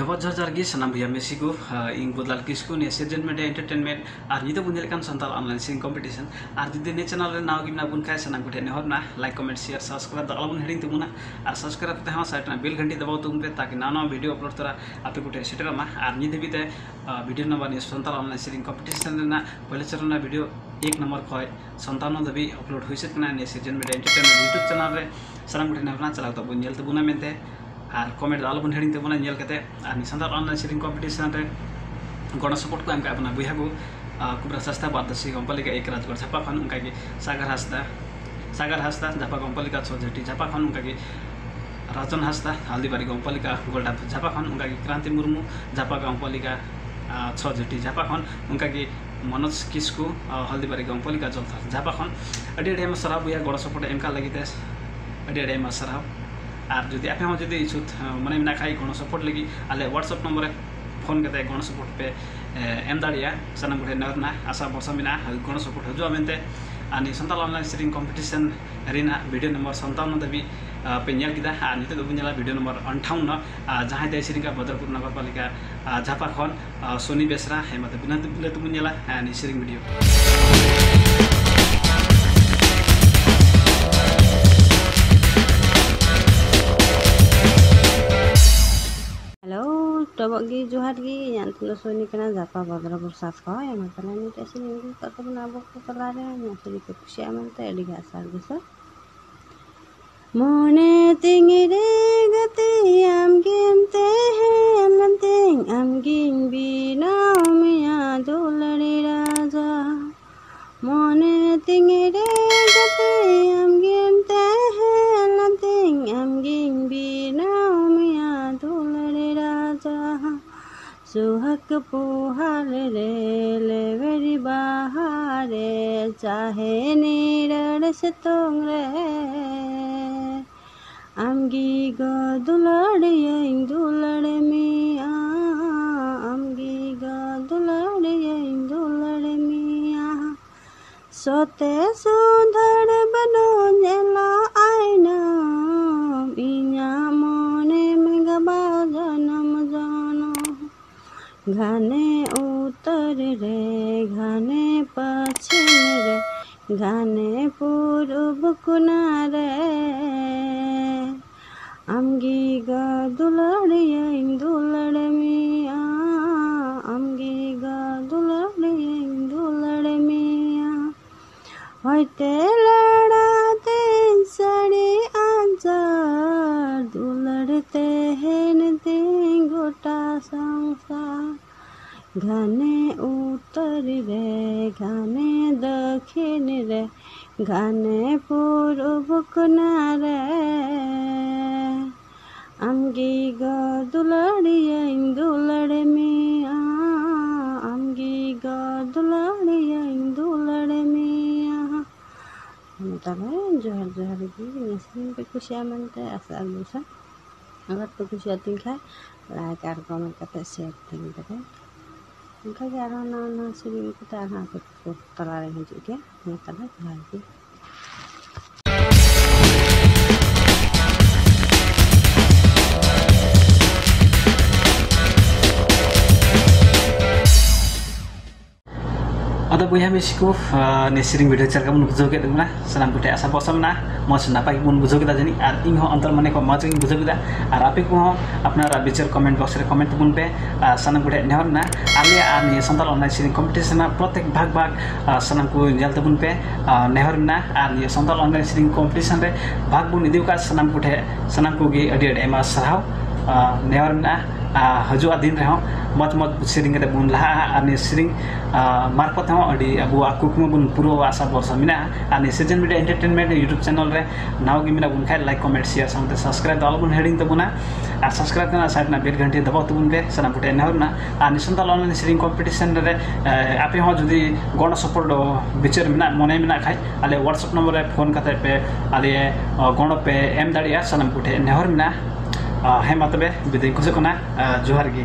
Dapat jar gi sanam biya Mexico ing bodlal kisku ni Sejen Media Entertainment ar nito bunjelkan santal online sing competition ar judi ne channel re naw gimna bun khai sanam gute ne horna like comment share subscribe da almun heading tumuna ar subscribe te hama site na bell घंटी दबाओ तुम पे ताकि ना video upload तरा आपे गुटे shutter मा are नि देबीते वीडियो नंबर नि संताल ऑनलाइन सेलिंग कंपटीशन ना पहले चरण ना वीडियो 1 नंबर खय 57 दबी अपलोड होइसे कना ने Sejen Media Entertainment YouTube channel रे साराम गुटे ना चलाव त बुन जेल त बुना मेनते आर कमेंट आलबन हेडिंग ते बुना जेल कते आर नि संताल ऑनलाइन सेलिंग कंपटीशन रे गण सपोर्ट को हमका अपना बुहागु कुबरा सस्ता बादसी कंपनी का एक राजगढ़ छापा खन उनका की सागर हस्ता झापा कंपनी का छोजटी झापा खन उनका की राजन हस्ता हल्दीबारी कंपनी का गोल्डा झापा खन उनका की क्रांति मुर्मू झापा कंपनी का छोजटी झापा खन उनका की मनोज किस्कू हल्दीबारी कंपनी का जलथा झापा खन अडी अडी में सराब या गड़ सपोर्ट एमका लगी अडी अडी में सराब और जुदी आप हम जुदी इच्छुक मने ना खाई गण सपोर्ट लगी आले व्हाट्सएप नंबर फोन करते गण सपोर्ट पे एम दाड़िया सानाम गुटे नरना आशा वर्षा मिना गण सपोर्ट हजू मेनते आनी संताल ऑनलाइन सेलिंग कंपटीशन रेना वीडियो नंबर 57 दबी पे नेल किदा आ निते दबु नेला वीडियो नंबर 58 जहां दे सेलिंग का बदरपुर नगरपालिका झापा खन सोनी बेसरा हेमत बिना बिले तुम नेला आनी selling video Tobogi Juhargi yang tulus ini kena zapa bagra bersaf kau yang masalah ini kasih ini kata menabuk kelare yang sedikit usia mante digasar bisa mone tinggi gati am ginte lanting am ging bina miya dulari raja mone tinggi gati am ginte lanting am ging bina miya dulari raja सुहक पुहार रे लेवरी बहारे चाहे नीरड़ से तोंग रे आमगी ग दुलड़ मिया आमगी ग दुलड़ मिया सोते सुधर बनो नेला आईना इया मोने में गबा जनम जानो घाने उत्तर रे घाने पश्चिम रे घाने पूर्व कुना रे आमगी ग दुलड़ मिया आमगी ग दुलड़ मिया होते लड़ाते सड़ी आजार दुलड़ते हैं ते गोटा संसार घाने उत्तर रे घाने दक्षिण रे घाने पूर्व कुना रे आमगी ग दुलड़ मिया आमगी ग दुलड़ मिया जोहर जोहर की नसीब पे खुशियाँ मनते ऐसा दूसरा अगर तो खुशी आती है लाइक और कमेंट करते शेयर करते उनका क्या ना सीरी को तार हाँ को तला रहे हैं जो क्या मैं तला भाई ada buaya Mexico ne sering video cara kamu bujo ke dengna sanam gute asa posam na mo napai mun bujo kita jani ar ing ho antar mane ko majing bujo kita ar ape ko apnara bicar comment box re comment bun pe sanam gute nehor na ali ar ni santal online sering competition na protek bhag sanam ko jal tabun pe nehor na ar ni santal online sering competition re bhag bun idiu ka sanam gute sanam ko gi adi ema sarhaw nehor na हजू दिन रहो मत सेरिंग बुन लहा आने सेरिंग मार्फत हो अड़ी अब कुकमु बुन पूर्व आशा वर्ष मिना आने Sejen Media Entertainment YouTube channel रे नाव गी मिना बुन खाय लाइक कमेंट शेयर सामते सब्सक्राइब दल बुन हेडिंग तो बुना आ सब्सक्राइब करना साइड ना बेल घंटी दबाव तो बुन पे सना बुटे न होना आने संताल ऑनलाइन सेरिंग कंपटीशन रे आपे हो जदी गण सपोर्ट बिचर मिना मने मिना खाय आले व्हाट्सएप नंबर रे फोन करते पे आले गण पे एम दाड़िया सना बुटे नहर मिना हेमा तबे बिदे कुछ कोना जोहार गी।